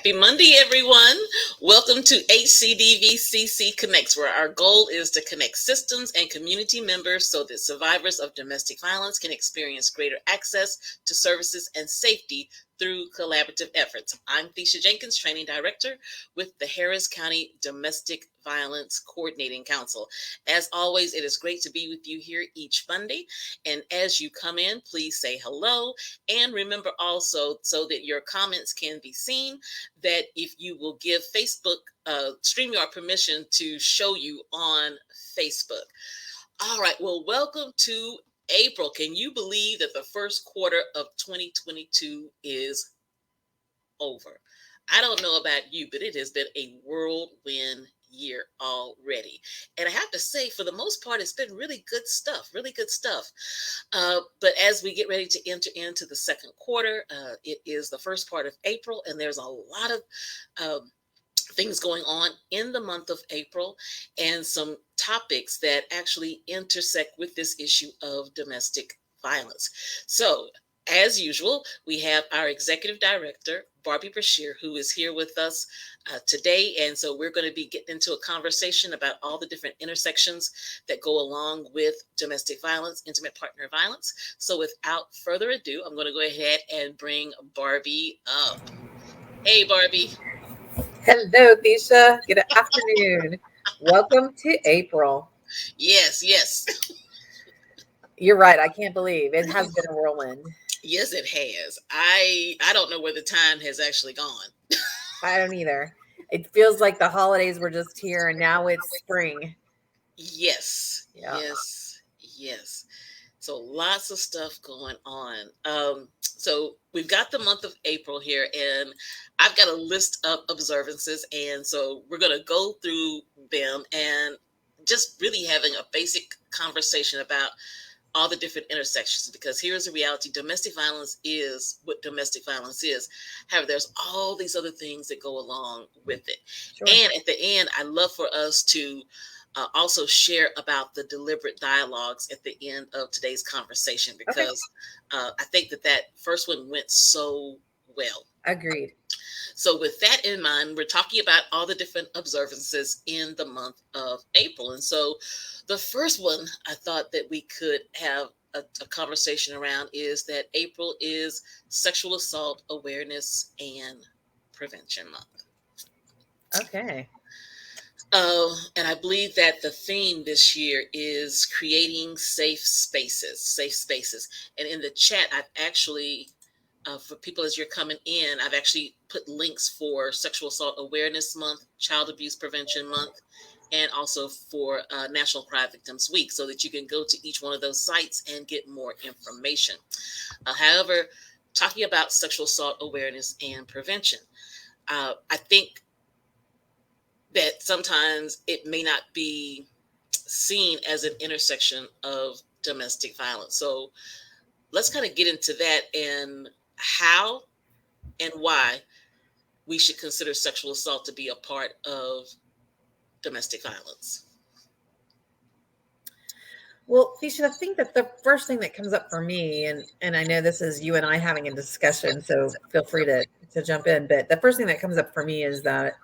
Happy Monday, everyone. Welcome to HCDVCC Connects, where our goal is to connect systems and community members so that survivors of domestic violence can experience greater access to services and safety through collaborative efforts. I'm Thecia Jenkins, Training Director with the Harris County Domestic Violence Coordinating Council. As always, it is great to be with you here each Monday. And as you come in, please say hello. And remember also, so that your comments can be seen, that if you will give Facebook, StreamYard permission to show you on Facebook. All right, well, welcome to April. Can you believe that the first quarter of 2022 is over? I don't know about you, but it has been a whirlwind year already. And I have to say, for the most part, it's been really good stuff, really good stuff. But as we get ready to enter into the second quarter, it is the first part of April, and there's a lot of things going on in the month of April and some topics that actually intersect with this issue of domestic violence. So, as usual, we have our executive director, Barbie Brashear, who is here with us today. And so we're going to be getting into a conversation about all the different intersections that go along with domestic violence, intimate partner violence. So without further ado, I'm going to go ahead and bring Barbie up. Hey, Barbie. Hello, Thecia. Good afternoon. Welcome to April. Yes, yes. You're right. I can't believe it has been a whirlwind. Yes, it has. I don't know where the time has actually gone. I don't either. It feels like the holidays were just here and now it's spring. Yes, Yeah. yes. So lots of stuff going on. So we've got the month of April here, and I've got a list of observances, and so we're going to go through them and just really having a basic conversation about all the different intersections, because here's the reality: domestic violence is what domestic violence is. However, there's all these other things that go along with it. Sure. And at the end, I'd love for us to also share about the deliberate dialogues at the end of today's conversation, because I think that first one went so well. Agreed. So with that in mind, we're talking about all the different observances in the month of April. And so the first one I thought that we could have a conversation around is that April is Sexual Assault Awareness and Prevention Month. Okay. And I believe that the theme this year is creating safe spaces. And in the chat, I've actually, for people as you're coming in, I've actually put links for Sexual Assault Awareness Month, Child Abuse Prevention Month, and also for National Crime Victims Week, so that you can go to each one of those sites and get more information. However, talking about sexual assault awareness and prevention, I think that sometimes it may not be seen as an intersection of domestic violence. So let's kind of get into that and how and why we should consider sexual assault to be a part of domestic violence. Well, Thecia, I think that the first thing that comes up for me, and I know this is you and I having a discussion, so feel free to jump in, but the first thing that comes up for me is that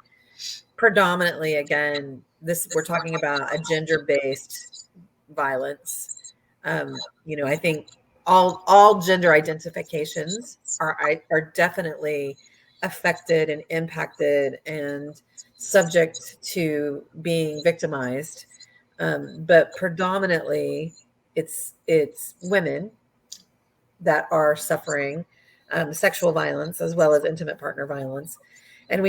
predominantly, again, we're talking about a gender-based violence. I think all gender identifications are definitely affected and impacted and subject to being victimized. But predominantly, it's women that are suffering sexual violence as well as intimate partner violence, and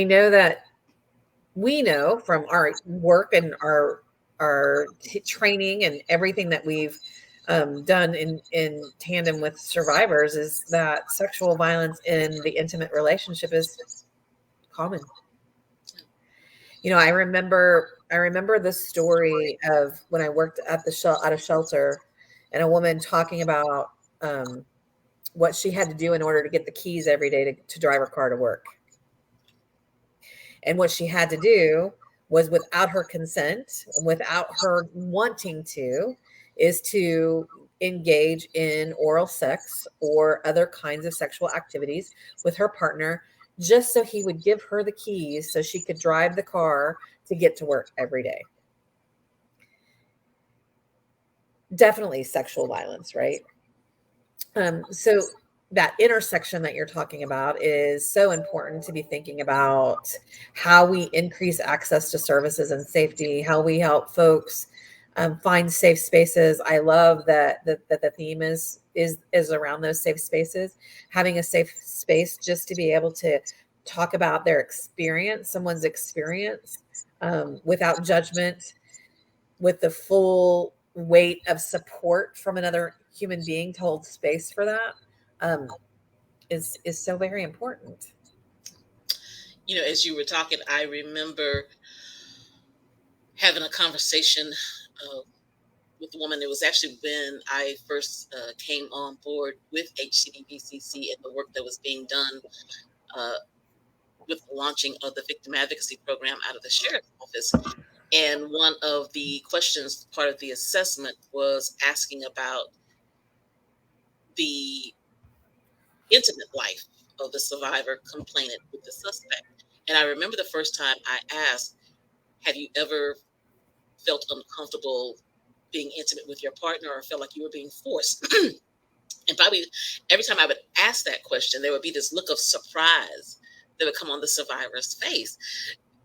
we know from our work and our training and everything that we've done in tandem with survivors is that sexual violence in the intimate relationship is common. I remember the story of when I worked at at a shelter, and a woman talking about what she had to do in order to get the keys every day to drive her car to work. And what she had to do was, without her consent, without her wanting to, is to engage in oral sex or other kinds of sexual activities with her partner just so he would give her the keys so she could drive the car to get to work every day. Definitely sexual violence, right? So that intersection that you're talking about is so important to be thinking about how we increase access to services and safety, how we help folks find safe spaces. I love that the theme is around those safe spaces, having a safe space just to be able to talk about their experience, someone's experience, without judgment, with the full weight of support from another human being to hold space for that, is so very important. As you were talking, I remember having a conversation with a woman. It was actually when I first came on board with HCDVCC and the work that was being done with the launching of the victim advocacy program out of the sheriff's office. And one of the questions, part of the assessment, was asking about the intimate life of the survivor complainant with the suspect. And I remember the first time I asked, have you ever felt uncomfortable being intimate with your partner or felt like you were being forced? And probably every time I would ask that question, there would be this look of surprise that would come on the survivor's face.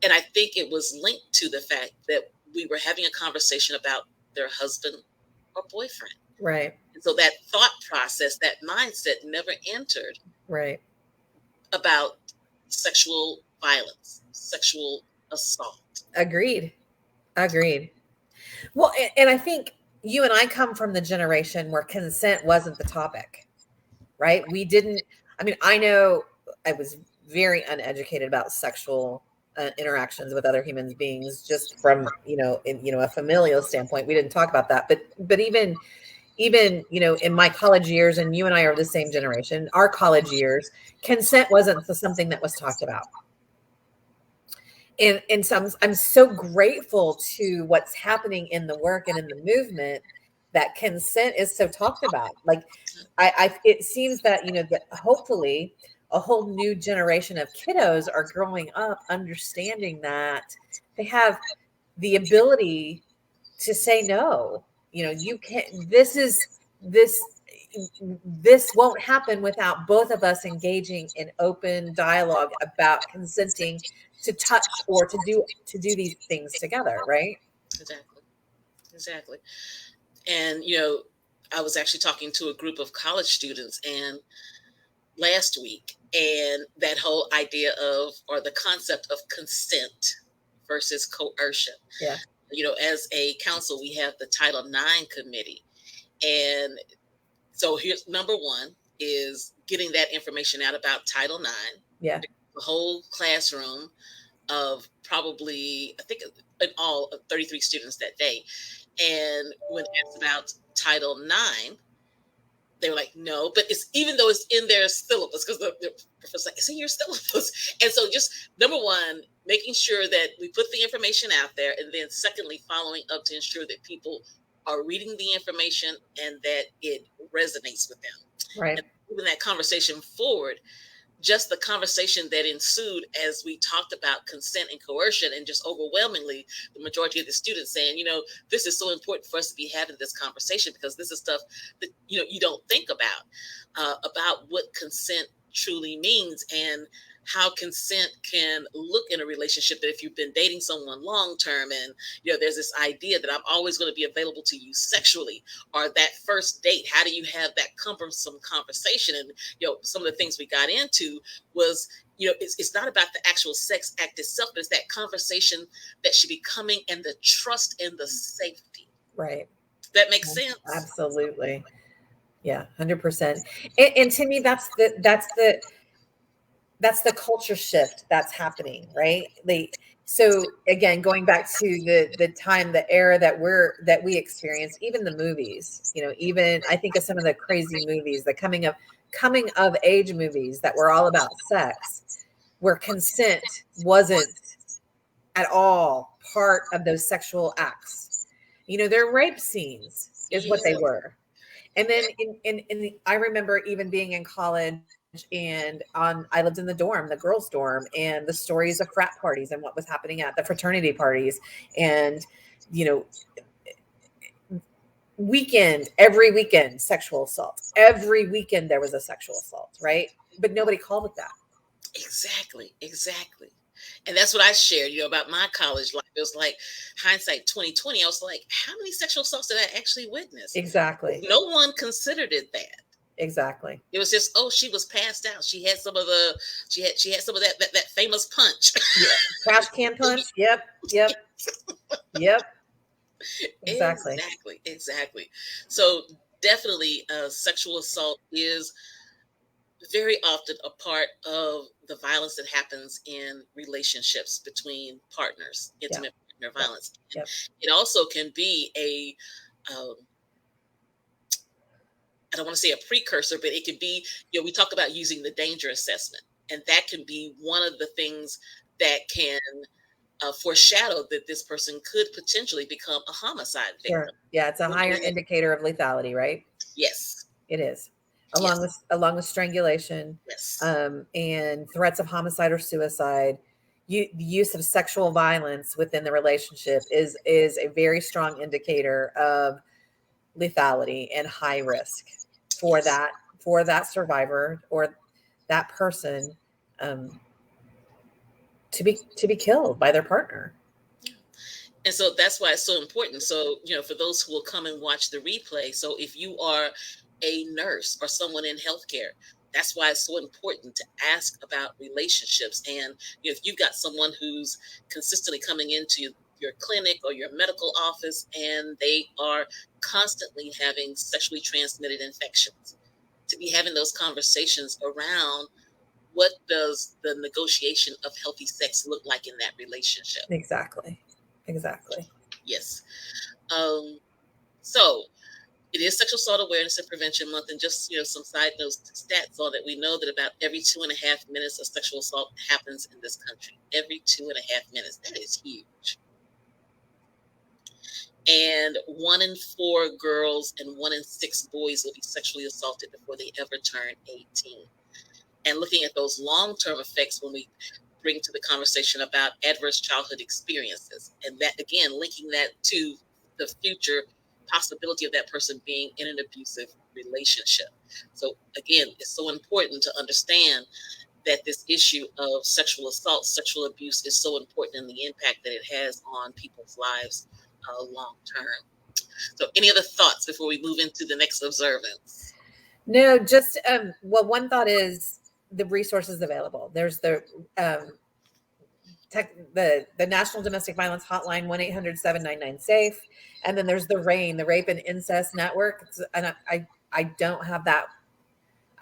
And I think it was linked to the fact that we were having a conversation about their husband or boyfriend. Right. And so that thought process, that mindset never entered Right. about sexual violence, sexual assault. Agreed. Well, and I think you and I come from the generation where consent wasn't the topic, right? We didn't, I know I was very uneducated about sexual interactions with other human beings, just from, a familial standpoint. We didn't talk about that, but even, in my college years, and you and I are the same generation, our college years, consent wasn't something that was talked about. And so I'm so grateful to what's happening in the work and in the movement that consent is so talked about. Like, it seems that, that hopefully a whole new generation of kiddos are growing up understanding that they have the ability to say no. You can't, this won't happen without both of us engaging in open dialogue about consenting to touch or to do these things together, right? Exactly. And I was actually talking to a group of college students and last week, and that whole idea of, or the concept of, consent versus coercion. Yeah. As a council, we have the Title IX committee, and so here's number one is getting that information out about Title IX. Yeah. The whole classroom of probably, I think in all, of 33 students that day. And when asked about Title IX, they were like, no, but it's, even though it's in their syllabus, because the professor's like, it's in your syllabus. And so just number one, making sure that we put the information out there. And then secondly, following up to ensure that people are reading the information and that it resonates with them. Right. And moving that conversation forward, just the conversation that ensued as we talked about consent and coercion, and just overwhelmingly the majority of the students saying, this is so important for us to be having this conversation, because this is stuff that, you don't think about what consent truly means and how consent can look in a relationship. That if you've been dating someone long term and there's this idea that I'm always going to be available to you sexually, or that first date, how do you have that cumbersome conversation? And some of the things we got into was, it's not about the actual sex act itself, but it's that conversation that should be coming, and the trust and the safety. Right. That makes sense. Absolutely. Yeah, 100%. And to me, that's the culture shift that's happening, right? So again, going back to the time, the era that we experienced, even the movies, even I think of some of the crazy movies, the coming of age movies that were all about sex, where consent wasn't at all part of those sexual acts. Their rape scenes is what they were. And then I remember even being in college and I lived in the dorm, the girls' dorm, and the stories of frat parties and what was happening at the fraternity parties. And, you know, every weekend, sexual assault. Every weekend there was a sexual assault, right? But nobody called it that. Exactly. And that's what I shared, about my college life. It was like hindsight 2020. I was like, how many sexual assaults did I actually witness? Exactly. No one considered it that. Exactly. It was just, she was passed out. She had some of that famous punch. Yeah. Trash can punch. Yep. Exactly. So definitely, sexual assault is very often a part of the violence that happens in relationships between partners, intimate partner violence. Yep. It also can be um, I don't want to say a precursor, but it could be, we talk about using the danger assessment, and that can be one of the things that can foreshadow that this person could potentially become a homicide victim. Sure. Yeah, it's a higher indicator of lethality, right? Yes. It is. Along with strangulation, yes, and threats of homicide or suicide, the use of sexual violence within the relationship is a very strong indicator of lethality and high risk for that survivor or that person to be killed by their partner. And so that's why it's so important. So, for those who will come and watch the replay, so if you are a nurse or someone in healthcare, that's why it's so important to ask about relationships. And if you've got someone who's consistently coming into your clinic or your medical office and they are constantly having sexually transmitted infections, to be having those conversations around what does the negotiation of healthy sex look like in that relationship. Exactly. Yes. So it is Sexual Assault Awareness and Prevention Month, and just some side notes, stats on that. We know that about every 2.5 minutes a sexual assault happens in this country. Every 2.5 minutes. That is huge. And 1 in 4 girls and 1 in 6 boys will be sexually assaulted before they ever turn 18. And looking at those long-term effects when we bring to the conversation about adverse childhood experiences, and that again linking that to the future possibility of that person being in an abusive relationship. So again, it's so important to understand that this issue of sexual assault, sexual abuse is so important in the impact that it has on people's lives long term. So any other thoughts before we move into the next observance? No, just one thought is the resources available. There's the National Domestic Violence Hotline, 1-800-799-SAFE. And then there's the RAIN, the Rape and Incest Network. And I don't have that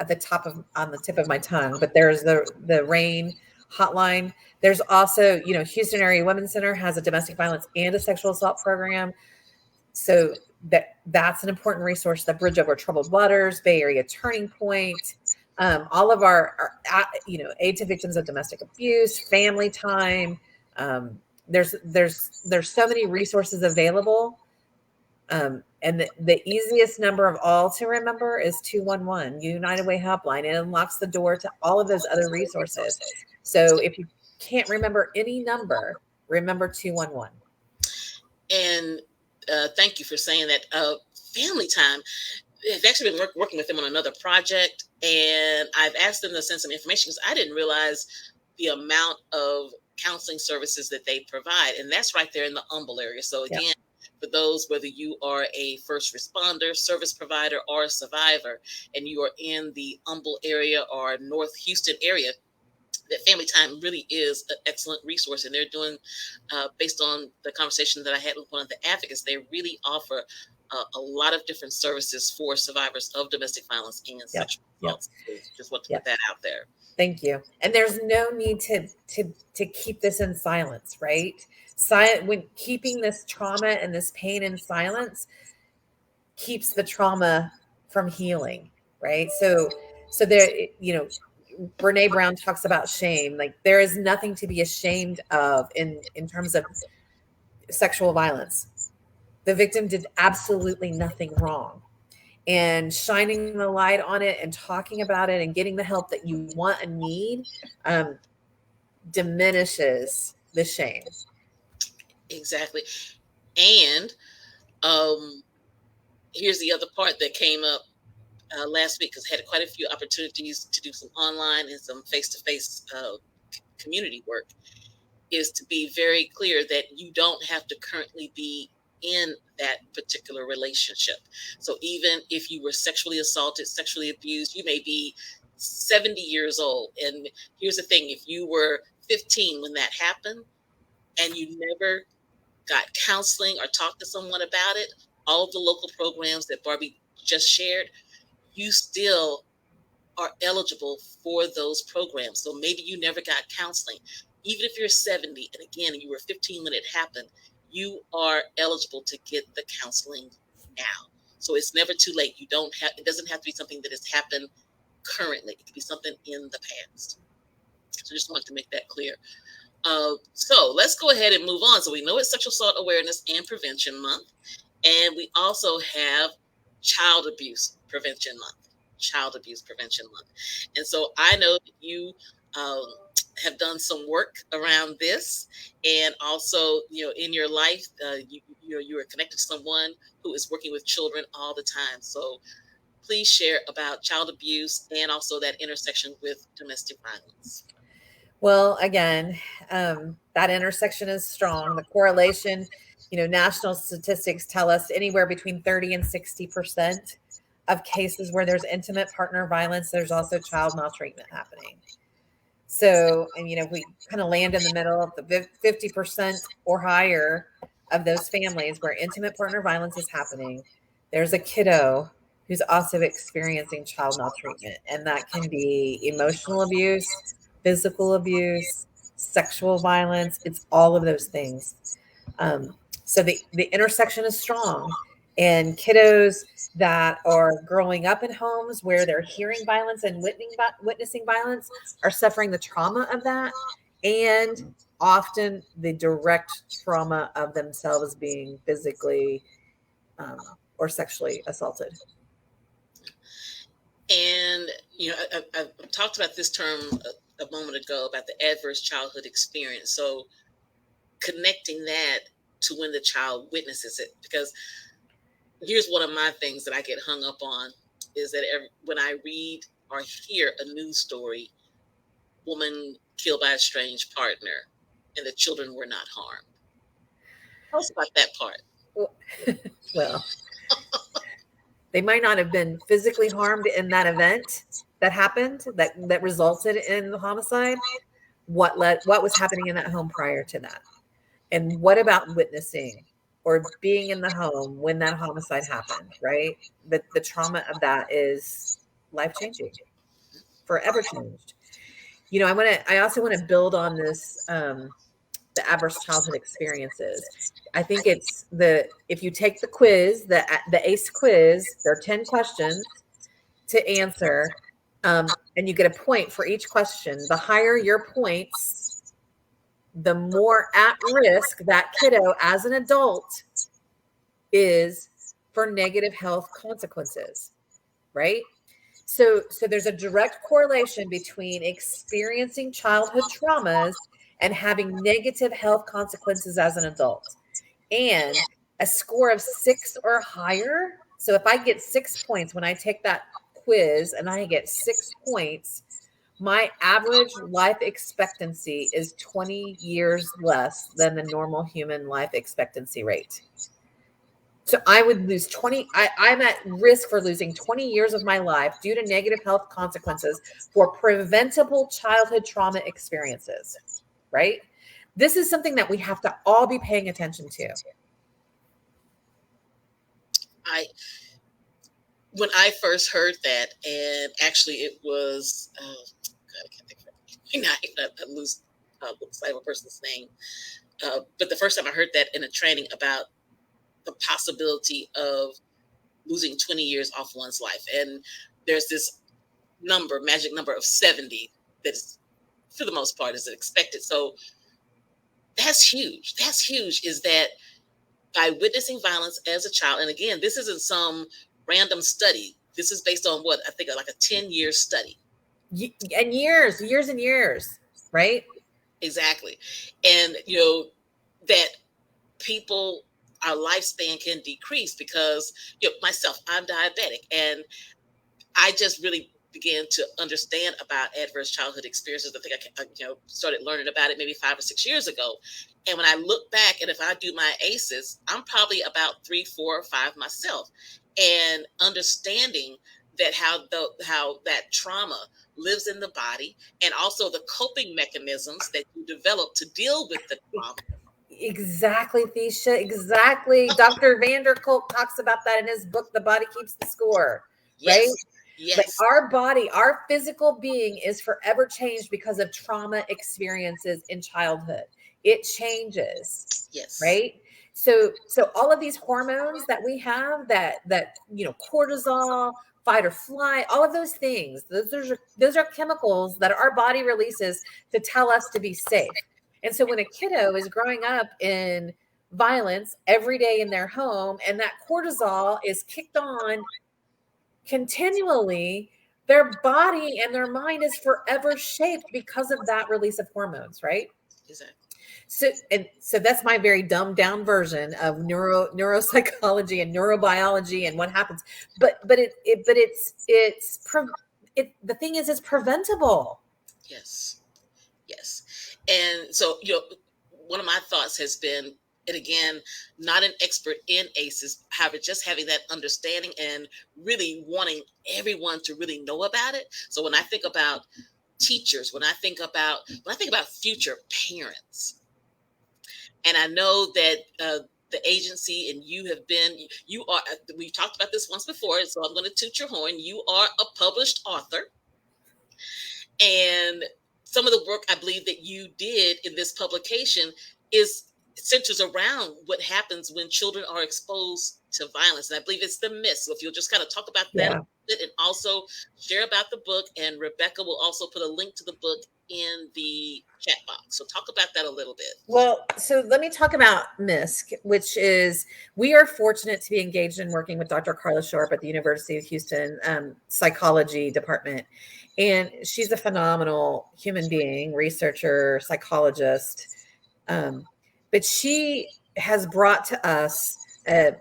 on the tip of my tongue, but there's the RAIN hotline. There's also, Houston Area Women's Center has a domestic violence and a sexual assault program. So that's an important resource. The Bridge Over Troubled Waters, Bay Area Turning Point, all of our aid to victims of domestic abuse, family time. There's so many resources available. And the easiest number of all to remember is 211, United Way Helpline. It unlocks the door to all of those other resources. So if you can't remember any number, remember 211. And thank you for saying that. Family time. I've actually been working with them on another project, and I've asked them to send some information because I didn't realize the amount of counseling services that they provide, and that's right there in the Humble area. So again, for those, whether you are a first responder, service provider, or a survivor, and you are in the Humble area or North Houston area, that Family Time really is an excellent resource. And they're doing, based on the conversation that I had with one of the advocates, they really offer a lot of different services for survivors of domestic violence and sexual assault. So just want to put that out there. Thank you. And there's no need to keep this in silence, right? When keeping this trauma and this pain in silence keeps the trauma from healing, right? So there, Brene Brown talks about shame. Like, there is nothing to be ashamed of in terms of sexual violence. The victim did absolutely nothing wrong. and shining the light on it and talking about it and getting the help that you want and need diminishes the shame. Exactly. And here's the other part that came up last week, because I had quite a few opportunities to do some online and some face-to-face community work, is to be very clear that you don't have to currently be in that particular relationship. So even if you were sexually assaulted, sexually abused, you may be 70 years old. And here's the thing, if you were 15 when that happened and you never got counseling or talked to someone about it, all of the local programs that Barbie just shared, you still are eligible for those programs. So maybe you never got counseling. Even if you're 70, and again, you were 15 when it happened, you are eligible to get the counseling now. So it's never too late. It doesn't have to be something that has happened currently. It could be something in the past. So just wanted to make that clear. So let's go ahead and move on. So we know it's Sexual Assault Awareness and Prevention Month. And we also have Child Abuse Prevention Month. Child Abuse Prevention Month. And so I know that you have done some work around this, and also, in your life, you are connected to someone who is working with children all the time. So please share about child abuse and also that intersection with domestic violence. Well, again, that intersection is strong. The correlation, national statistics tell us anywhere between 30 and 60% of cases where there's intimate partner violence, there's also child maltreatment happening. So, and if we kind of land in the middle of the 50% or higher of those families where intimate partner violence is happening, there's a kiddo who's also experiencing child maltreatment. And that can be emotional abuse, physical abuse, sexual violence. It's all of those things. So the intersection is strong. And kiddos that are growing up in homes where they're hearing violence and witnessing violence are suffering the trauma of that, and often the direct trauma of themselves being physically or sexually assaulted. And, I talked about this term a moment ago about the adverse childhood experience. So connecting that to when the child witnesses it, because here's one of my things that I get hung up on is that when I read or hear a news story, woman killed by a strange partner, and the children were not harmed. Tell us about that part. Well, they might not have been physically harmed in that event that happened that resulted in the homicide. What was happening in that home prior to that? And what about witnessing or being in the home when that homicide happened, right? The trauma of that is life-changing, forever changed. I also want to build on this, the adverse childhood experiences. I think it's if you take the quiz, the ACE quiz, there are 10 questions to answer, and you get a point for each question. The higher your points, the more at risk that kiddo as an adult is for negative health consequences, right? So there's a direct correlation between experiencing childhood traumas and having negative health consequences as an adult. And a score of 6 or higher. So if I get 6 points when I take that quiz and I get 6 points, my average life expectancy is 20 years less than the normal human life expectancy rate. So I would lose 20. I'm at risk for losing 20 years of my life due to negative health consequences for preventable childhood trauma experiences, right? This is something that we have to all be paying attention to. When I first heard that, and actually it was, God, I can't think of it. I lose sight of a person's name. But the first time I heard that in a training about the possibility of losing 20 years off one's life. And there's this magic number of 70 that is, for the most part, is expected. So that's huge. That's huge, is that by witnessing violence as a child, and again, this isn't some random study. This is based on what I think like a 10-year study. And years, right? Exactly. And that people, our lifespan can decrease because myself, I'm diabetic, and I just really began to understand about adverse childhood experiences. I think I started learning about it maybe 5 or 6 years ago. And when I look back, and if I do my ACEs, I'm probably about 3, 4, or 5 myself. And understanding that how that trauma lives in the body, and also the coping mechanisms that you develop to deal with the trauma. Exactly, Thesha. Exactly. Dr. Vanderkolk talks about that in his book, The Body Keeps the Score, right? Yes. Like Yes. our body, our physical being is forever changed because of trauma experiences in childhood. It changes, Yes. right? So all of these hormones that we have, that cortisol, fight or flight, all of those things, those are chemicals that our body releases to tell us to be safe. And so when a kiddo is growing up in violence every day in their home, and that cortisol is kicked on continually, their body and their mind is forever shaped because of that release of hormones, right? Exactly. So that's my very dumbed down version of neuropsychology and neurobiology and what happens. But the thing is, it's preventable. Yes. Yes. And so, one of my thoughts has been, and again, not an expert in ACEs, however, just having that understanding and really wanting everyone to really know about it. So when I think about teachers, when I think about future parents, and I know that the agency, and you are, we've talked about this once before, so I'm going to toot your horn. You are a published author. And some of the work I believe that you did in this publication is centers around what happens when children are exposed to violence. And I believe it's the myths. So if you'll just kind of talk about that a bit, and also share about the book, and Rebecca will also put a link to the book in the chat box. So talk about that a little bit. Well, so let me talk about MISC, which is, we are fortunate to be engaged in working with Dr. Carla Sharp at the University of Houston psychology department. And she's a phenomenal human being, researcher, psychologist. But she has brought to us an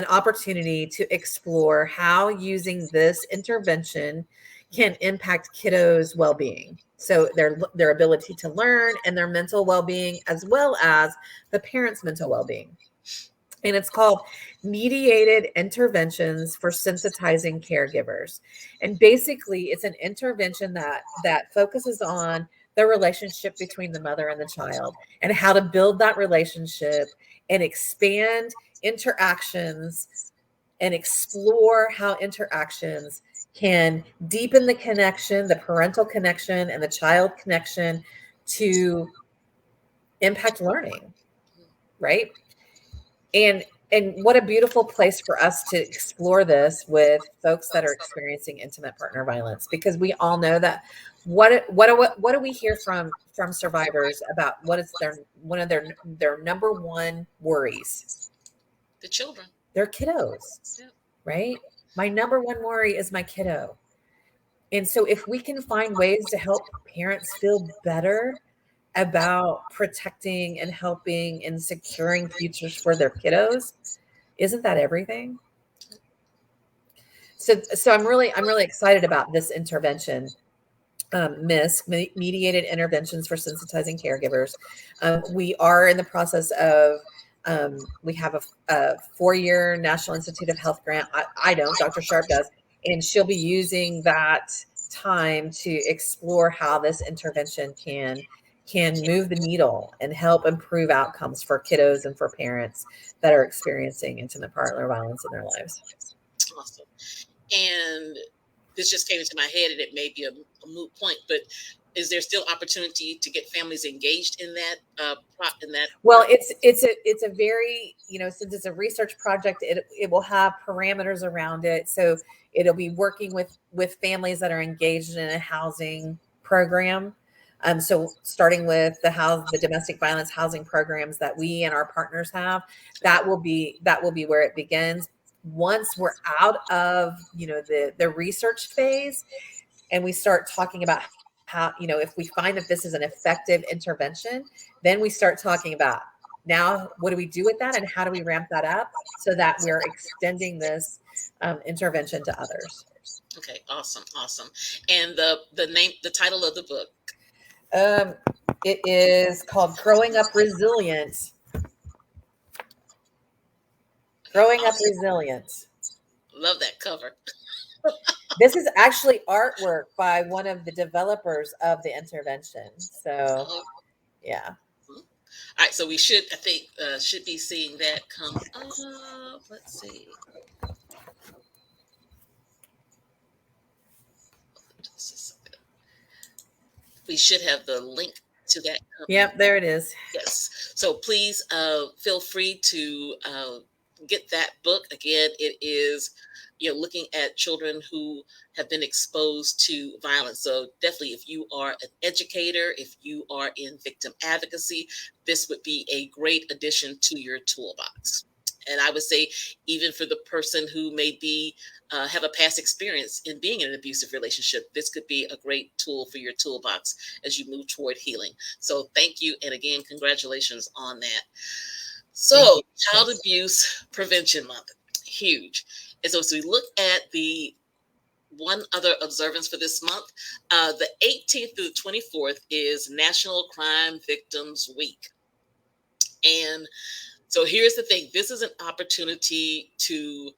opportunity to explore how using this intervention can impact kiddos' well-being. So their ability to learn and their mental well-being, as well as the parents' mental well-being. And it's called Mediated Interventions for Sensitizing Caregivers. And basically, it's an intervention that focuses on the relationship between the mother and the child, and how to build that relationship and expand interactions and explore how interactions can deepen the connection, the parental connection and the child connection, to impact learning, right? And what a beautiful place for us to explore this with folks that are experiencing intimate partner violence, because we all know that what do we hear from survivors about what is one of their number one worries? The children. Their kiddos. Yeah. Right? My number one worry is my kiddo. And so if we can find ways to help parents feel better about protecting and helping and securing futures for their kiddos, isn't that everything? So I'm really excited about this intervention. Mediated Interventions for Sensitizing Caregivers. We are in the process of, we have a 4-year National Institute of Health grant. I don't, Dr. Sharp does, and she'll be using that time to explore how this intervention can move the needle and help improve outcomes for kiddos and for parents that are experiencing intimate partner violence in their lives. Awesome. And this just came into my head, and it may be a moot point, but is there still opportunity to get families engaged in that? Well, it's a very, since it's a research project, it will have parameters around it. So it'll be working with families that are engaged in a housing program. So starting with the domestic violence housing programs that we and our partners have, that will be where it begins. once we're out of, the research phase and we start talking about how, if we find that this is an effective intervention, then we start talking about now what do we do with that and how do we ramp that up so that we're extending this intervention to others. Okay, awesome. And the title of the book? It is called Growing Up Resilient. Growing Up Resilient. Love that cover. This is actually artwork by one of the developers of the intervention. So, yeah. All right, so we should be seeing that come up. Let's see. We should have the link to that. Yep, there it is. Yes. So please feel free to get that book. Again, it is looking at children who have been exposed to violence. So definitely, if you are an educator, if you are in victim advocacy, this would be a great addition to your toolbox. And I would say, even for the person who may be have a past experience in being in an abusive relationship, this could be a great tool for your toolbox as you move toward healing. So thank you. And again, congratulations on that. So Child Abuse Prevention Month, huge. And so as we look at the one other observance for this month, the 18th through the 24th is National Crime Victims Week. And so here's the thing. This is an opportunity to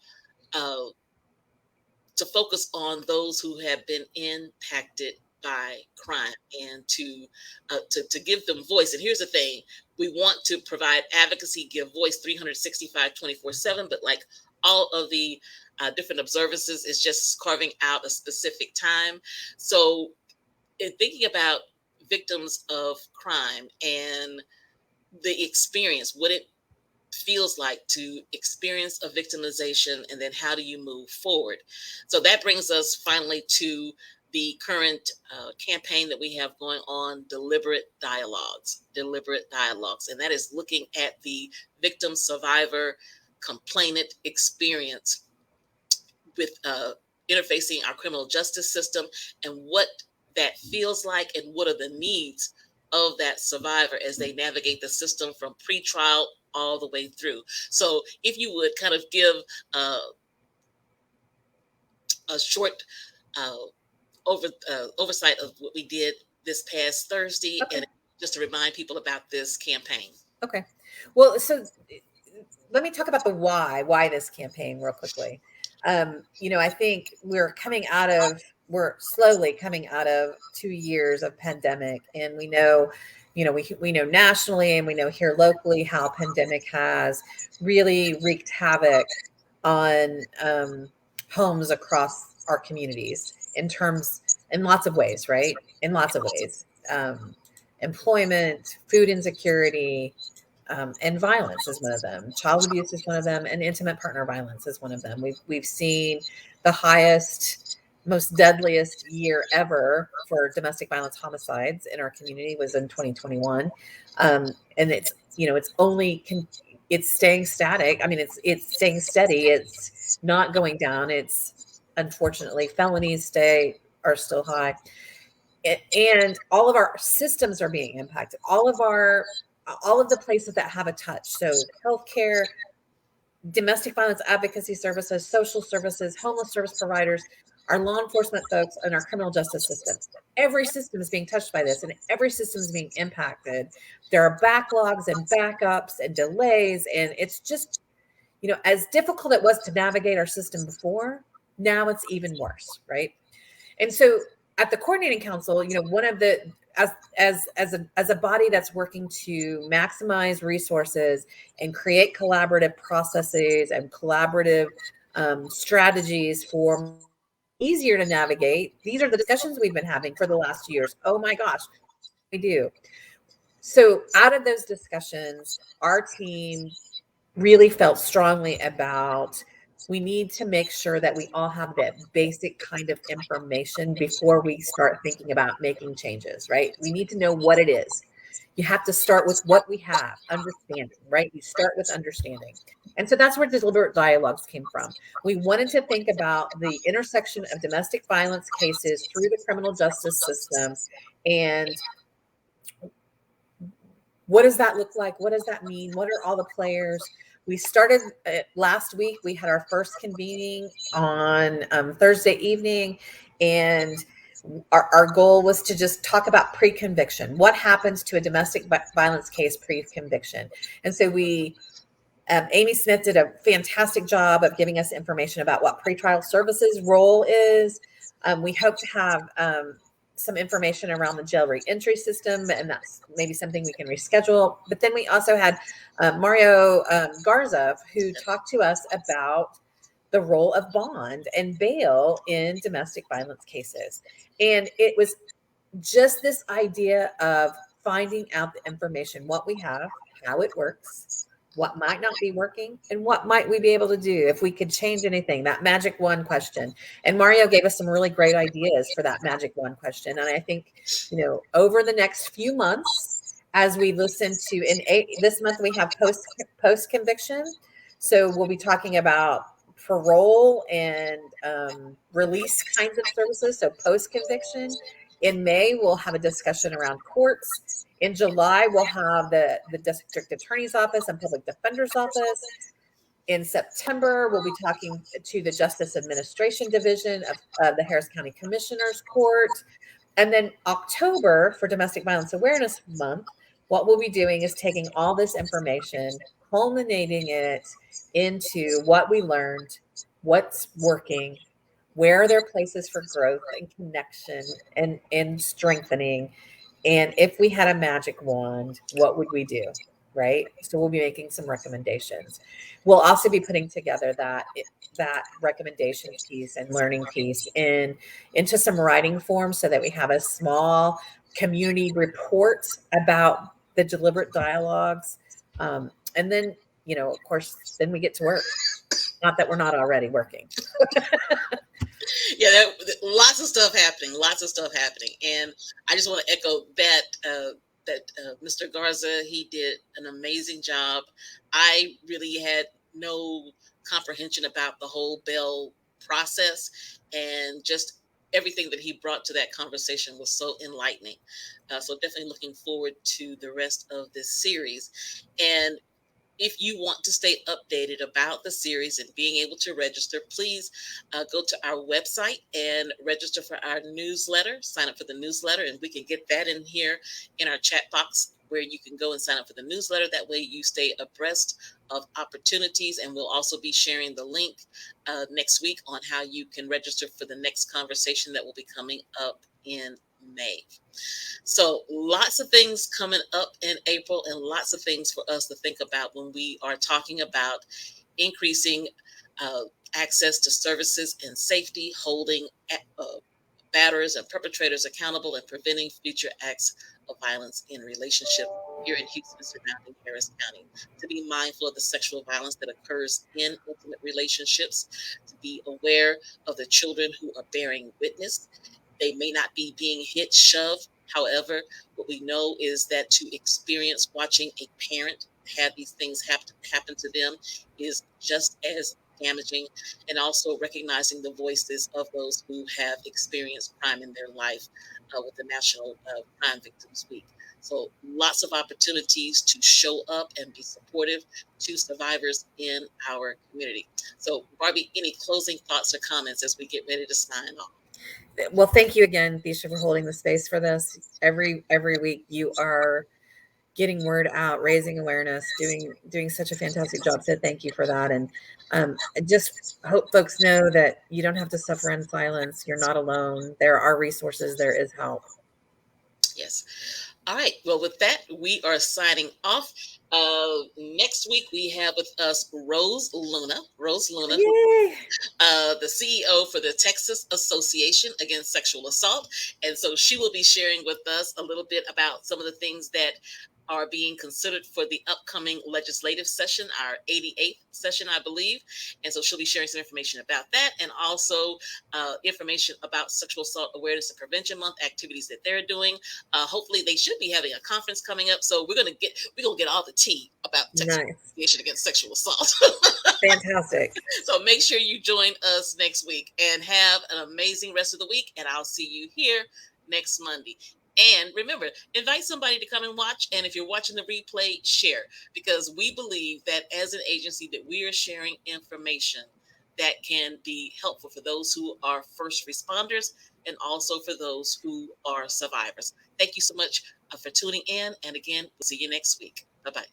focus on those who have been impacted by crime and to give them voice. And here's the thing. We want to provide advocacy, give voice 365, 24/7, but like all of the different observances is just carving out a specific time. So in thinking about victims of crime and the experience, what it feels like to experience a victimization, and then how do you move forward? So that brings us finally to the current campaign that we have going on, Deliberate Dialogues. And that is looking at the victim, survivor, complainant experience with interfacing our criminal justice system and what that feels like and what are the needs of that survivor as they navigate the system from pretrial all the way through. So if you would kind of give a short oversight of what we did this past Thursday, and just to remind people about this campaign. Okay. Well, so let me talk about the why this campaign real quickly. I think we're slowly coming out of 2 years of pandemic, and we know nationally and we know here locally how pandemic has really wreaked havoc on homes across our communities in lots of ways, right? In lots of ways. Employment, food insecurity, and violence is one of them. Child abuse is one of them, and intimate partner violence is one of them. We've seen the highest, most deadliest year ever for domestic violence homicides in our community was in 2021, and it's it's staying static. I mean, it's staying steady. It's not going down. It's unfortunately felonies are still high, and all of our systems are being impacted. All of the places that have a touch. So healthcare, domestic violence advocacy services, social services, homeless service providers, our law enforcement folks, and our criminal justice system. Every system is being touched by this, and every system is being impacted. There are backlogs and backups and delays, and it's just, as difficult it was to navigate our system before, now it's even worse, right? And so at the coordinating council, one of the as a body that's working to maximize resources and create collaborative processes and collaborative strategies for easier to navigate. These are the discussions we've been having for the last 2 years. Oh my gosh, we do. So out of those discussions, our team really felt strongly about we need to make sure that we all have that basic kind of information before we start thinking about making changes, right? We need to know what it is. You have to start with what we have, understanding, right? You start with understanding. And so that's where deliberate dialogues came from. We wanted to think about the intersection of domestic violence cases through the criminal justice system, and what does that look like? What does that mean? What are all the players? We started last week. We had our first convening on Thursday evening, and our goal was to just talk about pre-conviction. What happens to a domestic violence case pre-conviction? And so Amy Smith did a fantastic job of giving us information about what pretrial services role is. We hope to have some information around the jail reentry system, and that's maybe something we can reschedule. But then we also had Mario Garza, who talked to us about the role of bond and bail in domestic violence cases. And it was just this idea of finding out the information, what we have, how it works, what might not be working, and what might we be able to do if we could change anything, that magic one question. And Mario gave us some really great ideas for that magic one question. And I think, over the next few months, as we listen to this month, we have post conviction. So we'll be talking about parole and release kinds of services. So post conviction. In May, we'll have a discussion around courts. In July, we'll have the district attorney's office and public defender's office. In September, we'll be talking to the Justice Administration Division of the Harris County Commissioner's Court. And then October, for Domestic Violence Awareness Month, what we'll be doing is taking all this information, culminating it into what we learned, what's working, where are there places for growth and connection and strengthening. And if we had a magic wand, what would we do? Right. So we'll be making some recommendations. We'll also be putting together that recommendation piece and learning piece into some writing form so that we have a small community report about the deliberate dialogues. And then, of course, then we get to work. Not that we're not already working. Yeah, lots of stuff happening. And I just want to echo that Mr. Garza, he did an amazing job. I really had no comprehension about the whole bail process, and just everything that he brought to that conversation was so enlightening. So definitely looking forward to the rest of this series. And if you want to stay updated about the series and being able to register, please go to our website and register for our newsletter. Sign up for the newsletter, and we can get that in here in our chat box where you can go and sign up for the newsletter. That way you stay abreast of opportunities, and we'll also be sharing the link next week on how you can register for the next conversation that will be coming up in May. So lots of things coming up in April, and lots of things for us to think about when we are talking about increasing access to services and safety, holding batterers and perpetrators accountable, and preventing future acts of violence in relationship here in Houston and surrounding Harris County. To be mindful of the sexual violence that occurs in intimate relationships, to be aware of the children who are bearing witness. They may not be being hit, shoved. However, what we know is that to experience watching a parent have these things happen to them is just as damaging, and also recognizing the voices of those who have experienced crime in their life with the National Crime Victims Week. So lots of opportunities to show up and be supportive to survivors in our community. So Barbie, any closing thoughts or comments as we get ready to sign off? Well, thank you again, Thisha, for holding the space for this. Every week you are getting word out, raising awareness, doing such a fantastic job. So thank you for that. And I just hope folks know that you don't have to suffer in silence. You're not alone. There are resources. There is help. Yes. All right. Well, with that, we are signing off. Next week, we have with us Rose Luna. Yay! The CEO for the Texas Association Against Sexual Assault. And so she will be sharing with us a little bit about some of the things that are being considered for the upcoming legislative session, our 88th session, I believe. And so she'll be sharing some information about that, and also information about Sexual Assault Awareness and Prevention Month activities that they're doing. Hopefully, they should be having a conference coming up. So we're gonna get all the tea about Texas Nice. Association Against Sexual Assault. Fantastic. So make sure you join us next week and have an amazing rest of the week. And I'll see you here next Monday. And remember, invite somebody to come and watch. And if you're watching the replay, share, because we believe that as an agency that we are sharing information that can be helpful for those who are first responders and also for those who are survivors. Thank you so much for tuning in. And again, we'll see you next week. Bye-bye.